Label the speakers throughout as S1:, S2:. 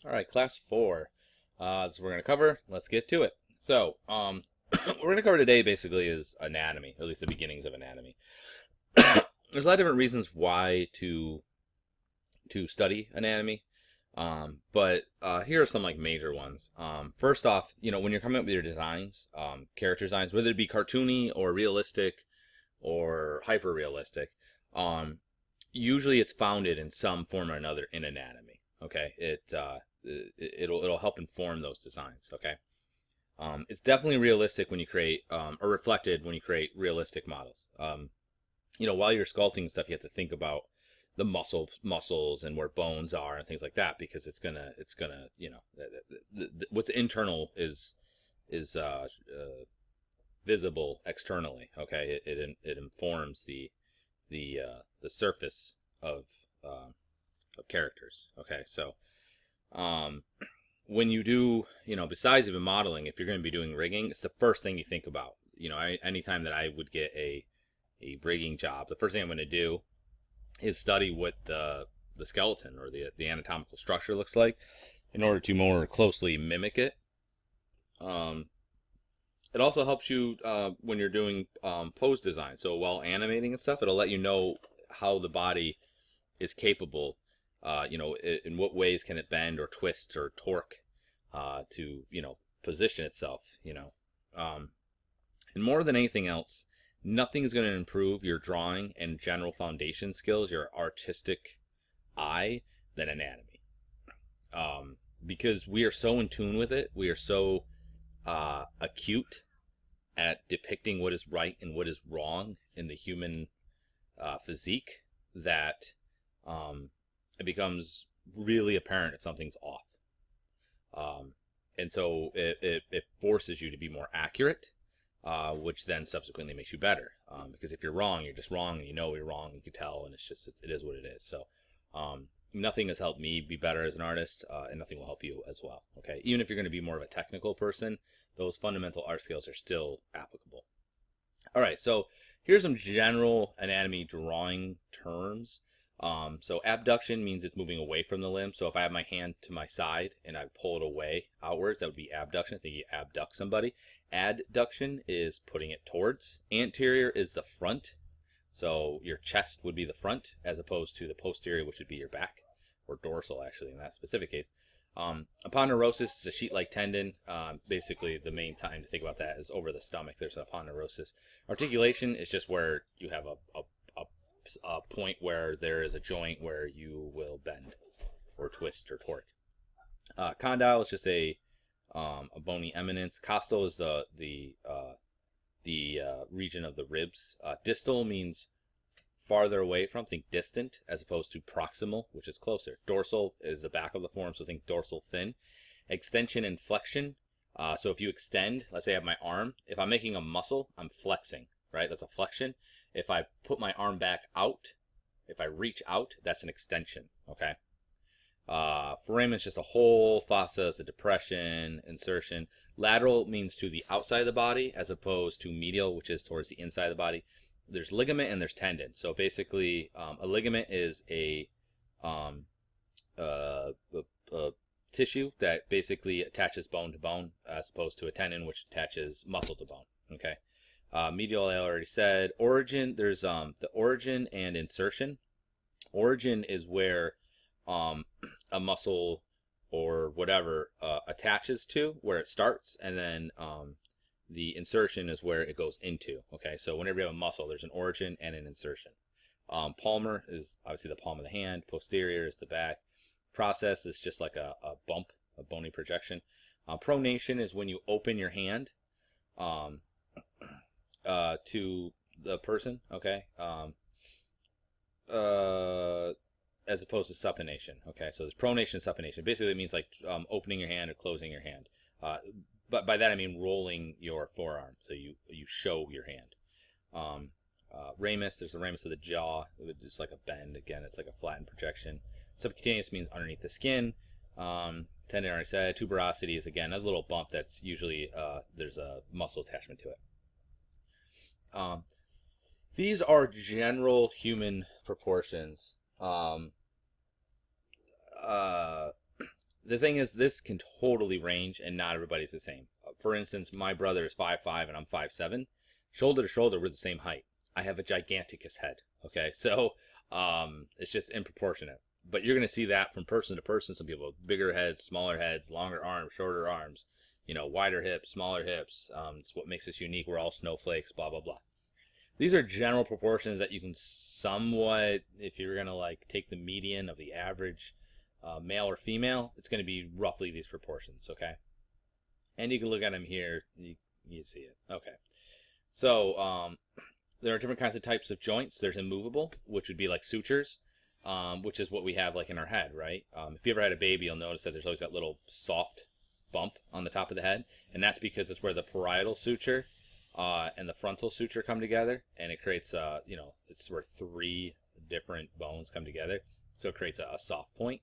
S1: All right, class 4. This is what we're going to cover. Let's get to it. So, what we're going to cover today basically is anatomy, or at least the beginnings of anatomy. There's a lot of different reasons why to study anatomy, but here are some like major ones. First off, when you're coming up with your designs, character designs, whether it be cartoony or realistic or hyper realistic, usually it's founded in some form or another in anatomy. Okay, it'll help inform those designs. Okay, it's definitely realistic when you create or reflected when you create realistic models. While you're sculpting stuff, you have to think about the muscles and where bones are and things like that, because it's gonna what's internal is visible externally. Okay, it informs the surface of characters. Okay, so when you do, besides even modeling, if you're going to be doing rigging, it's the first thing you think about. Anytime that I would get a rigging job, the first thing I'm going to do is study what the skeleton or the anatomical structure looks like in order to more closely mimic it. It also helps you when you're doing pose design. So while animating and stuff, it'll let you know how the body is capable. In what ways can it bend or twist or torque to position itself. And more than anything else, nothing is going to improve your drawing and general foundation skills, your artistic eye, than anatomy. Because we are so in tune with it, we are so acute at depicting what is right and what is wrong in the human physique that it becomes really apparent if something's off. And so it forces you to be more accurate, which then subsequently makes you better. Because if you're wrong, you're just wrong, and you're wrong, you can tell, and it is what it is. So nothing has helped me be better as an artist, and nothing will help you as well. Okay, even if you're going to be more of a technical person, those fundamental art skills are still applicable. All right, so here's some general anatomy drawing terms. So abduction means it's moving away from the limb. So if I have my hand to my side and I pull it away outwards, that would be abduction. I think you abduct somebody. Adduction is putting it towards. Anterior is the front. So your chest would be the front, as opposed to the posterior, which would be your back, or dorsal actually in that specific case. Aponeurosis is a sheet-like tendon. Basically, the main time to think about that is over the stomach. There's an aponeurosis. Articulation is just where you have a point where there is a joint where you will bend or twist or torque. Condyle is just a bony eminence. Costal is the region of the ribs. Distal means farther away from, think distant, as opposed to proximal, which is closer. Dorsal is the back of the form, so think dorsal fin. Extension and flexion. So if you extend, let's say I have my arm, if I'm making a muscle, I'm flexing, right? That's a flexion. If I put my arm back out, if I reach out, that's an extension, okay? Foramen is just a hole. Fossa is a depression, insertion. Lateral means to the outside of the body, as opposed to medial, which is towards the inside of the body. There's ligament and there's tendon. So basically, a ligament is a tissue that basically attaches bone to bone, as opposed to a tendon, which attaches muscle to bone, okay? Medial, I already said. Origin, there's the origin and insertion. Origin is where a muscle or whatever attaches to, where it starts, and then the insertion is where it goes into. Okay, so whenever you have a muscle, there's an origin and an insertion. Palmar is obviously the palm of the hand. Posterior is the back. Process is just like a bump, a bony projection. Pronation is when you open your hand to the person, okay, as opposed to supination. Okay, so there's pronation and supination. Basically, it means like opening your hand or closing your hand. But by that I mean rolling your forearm, so you show your hand. Ramus, there's the ramus of the jaw. It's like a bend. Again, it's like a flattened projection. Subcutaneous means underneath the skin. Tendon, I already said. Tuberosity is again a little bump that's usually there's a muscle attachment to it. These are general human proportions. the thing is, this can totally range, and not everybody's the same. For instance, my brother is 5'5" and I'm 5'7". Shoulder to shoulder, we're the same height. I have a giganticus head. Okay, so it's just improportionate. But you're going to see that from person to person. Some people have bigger heads, smaller heads, longer arms, shorter arms, you know, wider hips, smaller hips. It's what makes us unique. We're all snowflakes, blah, blah, blah. These are general proportions that you can somewhat, if you're going to like take the median of the average male or female, it's going to be roughly these proportions, okay? And you can look at them here. You see it. Okay. So there are different kinds of types of joints. There's immovable, which would be like sutures, which is what we have like in our head, right? If you ever had a baby, you'll notice that there's always that little soft bump on the top of the head, and that's because it's where the parietal suture and the frontal suture come together, and it creates you know, it's where 3 different bones come together, so it creates a soft point.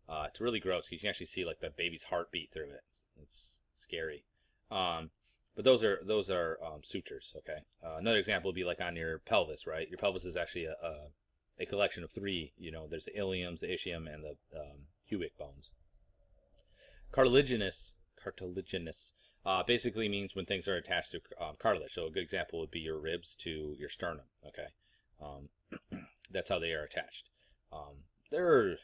S1: It's really gross. You can actually see like the baby's heartbeat through it. It's scary. But those are sutures. Okay. Another example would be like on your pelvis, right? Your pelvis is actually a collection of 3. You know, there's the iliums, the ischium, and the pubic bones. Cartilaginous basically means when things are attached to cartilage. So a good example would be your ribs to your sternum. Okay. That's how they are attached. They're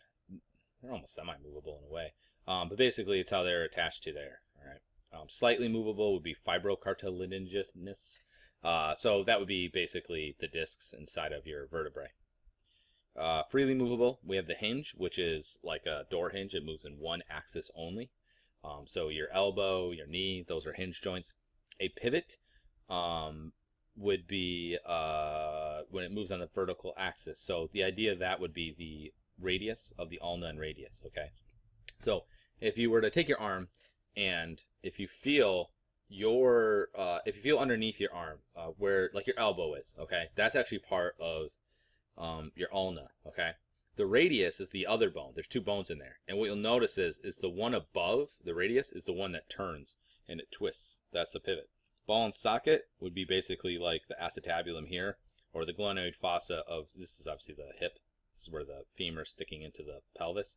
S1: almost semi-movable in a way, but basically it's how they're attached to there. All right. Slightly movable would be fibrocartilaginous. So that would be basically the discs inside of your vertebrae. Freely movable, we have the hinge, which is like a door hinge. It moves in one axis only. So your elbow, your knee, those are hinge joints. A pivot would be when it moves on the vertical axis. So the idea of that would be the radius of the ulna and radius. Okay. So if you were to take your arm, and if you feel underneath your arm, where like your elbow is, okay, that's actually part of your ulna. Okay. The radius is the other bone. There's 2 bones in there, and what you'll notice is the one above the radius is the one that turns and it twists. That's the pivot. Ball and socket would be basically like the acetabulum here, or the glenoid fossa of, this is obviously the hip. This is where the femur is sticking into the pelvis.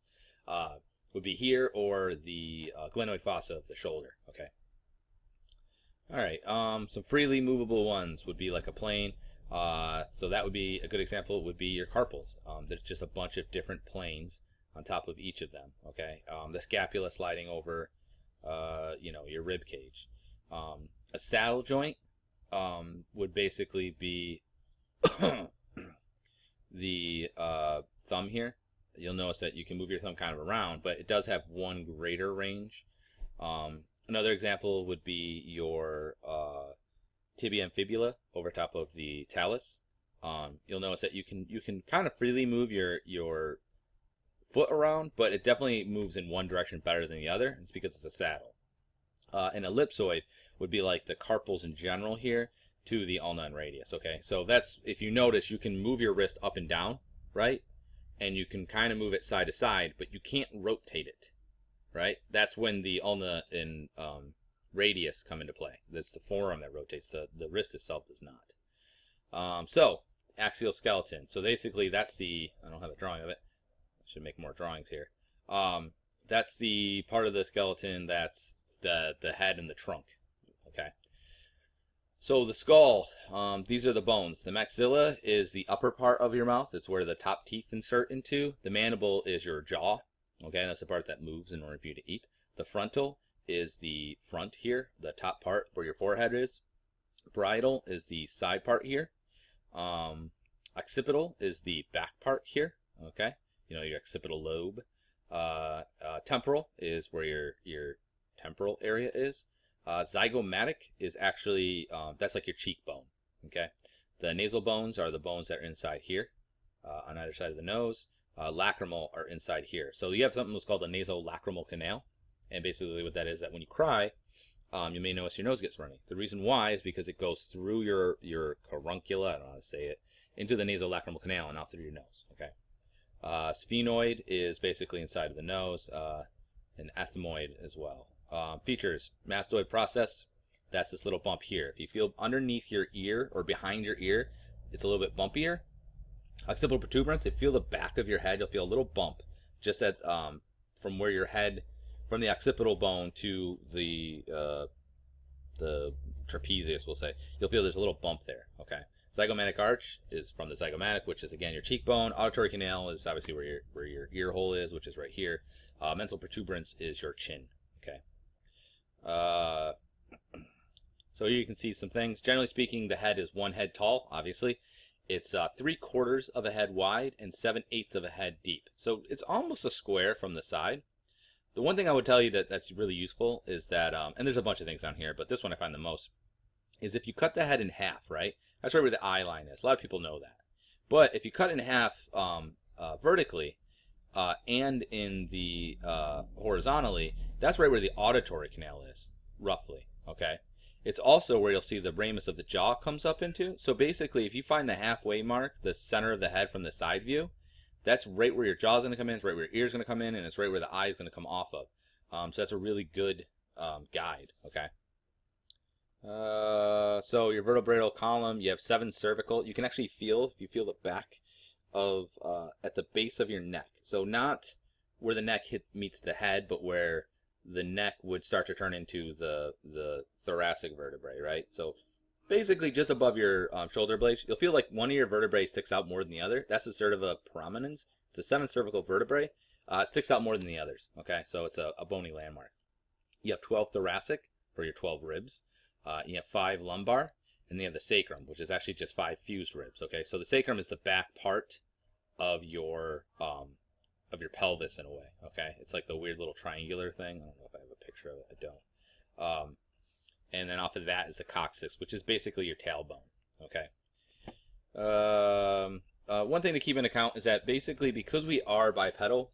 S1: Would be here, or the glenoid fossa of the shoulder. Okay. All right. Some freely movable ones would be like a plane. So that would be a good example. Would be your carpals. There's just a bunch of different planes on top of each of them. Okay. The scapula sliding over, you know, your rib cage. A saddle joint would basically be the thumb here. You'll notice that you can move your thumb kind of around, but it does have one greater range. Another example would be your tibia and fibula over top of the talus. You'll notice that you can kind of freely move your foot around, but it definitely moves in one direction better than the other. It's because it's a saddle. An ellipsoid would be like the carpals in general here to the ulna and radius. Okay, so that's, if you notice, you can move your wrist up and down, right? And you can kind of move it side to side, but you can't rotate it, right? That's when the ulna and radius come into play. That's the forearm that rotates. The wrist itself does not. So axial skeleton. So basically that's the, I don't have a drawing of it. I should make more drawings here. That's the part of the skeleton that's the head and the trunk. Okay. So the skull, these are the bones. The maxilla is the upper part of your mouth. It's where the top teeth insert into. The mandible is your jaw. Okay, that's the part that moves in order for you to eat. The frontal is the front here, the top part where your forehead is. Parietal is the side part here. Occipital is the back part here. Okay, you know, your occipital lobe. Temporal is where your temporal area is. Zygomatic is actually, that's like your cheekbone. Okay. The nasal bones are the bones that are inside here, on either side of the nose. Lacrimal are inside here. So you have something that's called the Nasolacrimal Canal. And basically what that is, that when you cry, you may notice your nose gets runny. The reason why is because it goes through your caruncula, I don't know how to say it, into the Nasolacrimal Canal and out through your nose. Okay. Sphenoid is basically inside of the nose, and ethmoid as well. Features, mastoid process, that's this little bump here. If you feel underneath your ear or behind your ear, it's a little bit bumpier. Occipital protuberance, if you feel the back of your head, you'll feel a little bump just at from where your head from the occipital bone to the trapezius, we'll say, you'll feel there's a little bump there. Okay. Zygomatic arch is from the zygomatic, which is again your cheekbone. Auditory canal is obviously where your ear hole is, which is right here. Mental protuberance is your chin. Okay. So here you can see some things. Generally speaking, the head is 1 head tall. Obviously, it's 3/4 of a head wide and 7/8 of a head deep. So it's almost a square from the side. The one thing I would tell you that's really useful is that, and there's a bunch of things down here, but this one I find the most, is if you cut the head in half, right? That's right where the eye line is. A lot of people know that. But if you cut it in half vertically and in the horizontally, that's right where the auditory canal is, roughly, okay? It's also where you'll see the ramus of the jaw comes up into. So basically, if you find the halfway mark, the center of the head from the side view, that's right where your jaw is going to come in, it's right where your ear is going to come in, and it's right where the eye is going to come off of. So that's a really good guide, okay? So your vertebral column, you have 7 cervical. You can actually feel, if you feel the back of, at the base of your neck. So not where the neck meets the head, but where the neck would start to turn into the thoracic vertebrae, right? So basically just above your shoulder blades, you'll feel like one of your vertebrae sticks out more than the other. That's a sort of a prominence. It's a 7 cervical vertebrae. It sticks out more than the others, okay? So it's a bony landmark. You have 12 thoracic for your 12 ribs. You have 5 lumbar, and then you have the sacrum, which is actually just 5 fused ribs, okay? So the sacrum is the back part of your pelvis in a way, okay? It's like the weird little triangular thing. I don't know if I have a picture of it. I don't. And then off of that is the coccyx, which is basically your tailbone, okay? One thing to keep in account is that basically because we are bipedal,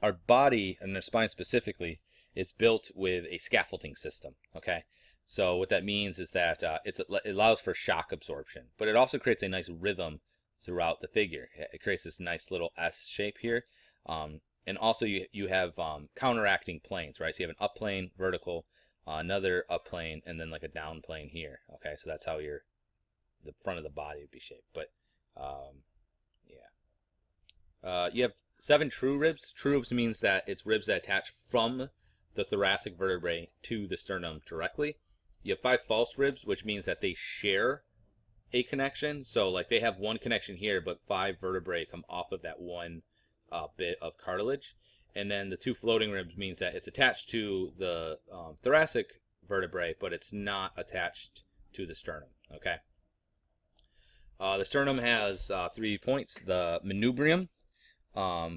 S1: our body, and the spine specifically, it's built with a scaffolding system, okay? So what that means is that it allows for shock absorption, but it also creates a nice rhythm throughout the figure. It creates this nice little S shape here. And also you have counteracting planes, right? So you have an up plane, vertical, another up plane, and then like a down plane here. Okay, so that's how the front of the body would be shaped. But yeah. You have 7 true ribs. True ribs means that it's ribs that attach from the thoracic vertebrae to the sternum directly. You have 5 false ribs, which means that they share a connection. So like they have one connection here, but 5 vertebrae come off of that one bit of cartilage. And then the 2 floating ribs means that it's attached to the thoracic vertebrae, but it's not attached to the sternum, okay? The sternum has 3 points. The manubrium,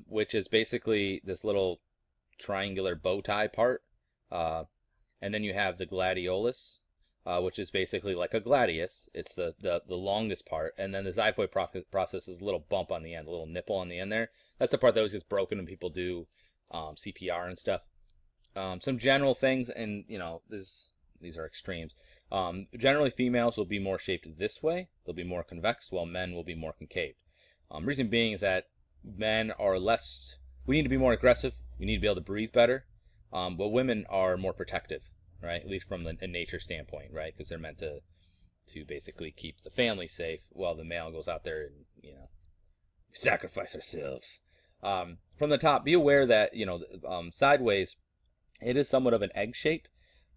S1: which is basically this little triangular bow tie part. And then you have the gladiolus, which is basically like a gladius. It's the longest part. And then the xiphoid process is a little bump on the end, a little nipple on the end there. That's the part that always gets broken when people do CPR and stuff. Some general things, and you know, these are extremes. Generally, females will be more shaped this way. They'll be more convex, while men will be more concave. Reason being is that men are less. We need to be more aggressive. We need to be able to breathe better. But women are more protective, right? At least from a nature standpoint, right? Because they're meant to basically keep the family safe, while the male goes out there and, you know, sacrifice ourselves. From the top, be aware that, you know, sideways, it is somewhat of an egg shape.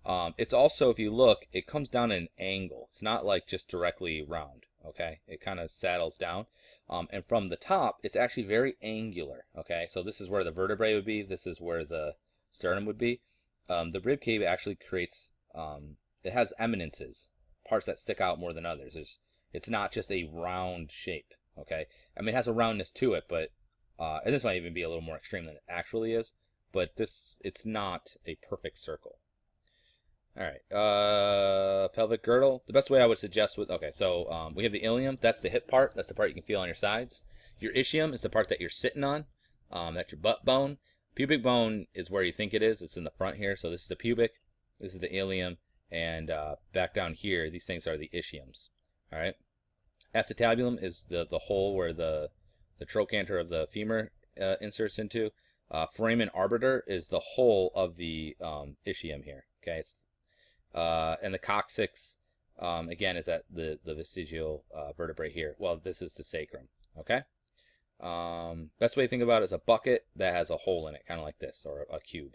S1: It's also, if you look, it comes down at an angle. It's not like just directly round, okay? It kind of saddles down. And from the top, it's actually very angular, okay? So this is where the vertebrae would be. This is where the sternum would be. The rib cage actually creates, it has eminences, parts that stick out more than others. It's not just a round shape, okay? I mean, it has a roundness to it, but, and this might even be a little more extreme than it actually is, but it's not a perfect circle. All right, pelvic girdle. The best way I would suggest okay, so we have the ilium. That's the hip part. That's the part you can feel on your sides. Your ischium is the part that you're sitting on. That's your butt bone. Pubic bone is where you think it is. It's in the front here. So this is the pubic. This is the ilium. And back down here, these things are the ischiums. All right. Acetabulum is the hole where the trochanter of the femur inserts into. Foramen arbiter is the hole of the ischium here. Okay. And the coccyx, again, is at the vestigial vertebrae here. Well, this is the sacrum. Okay. Best way to think about it is a bucket that has a hole in it, kind of like this, or a cube.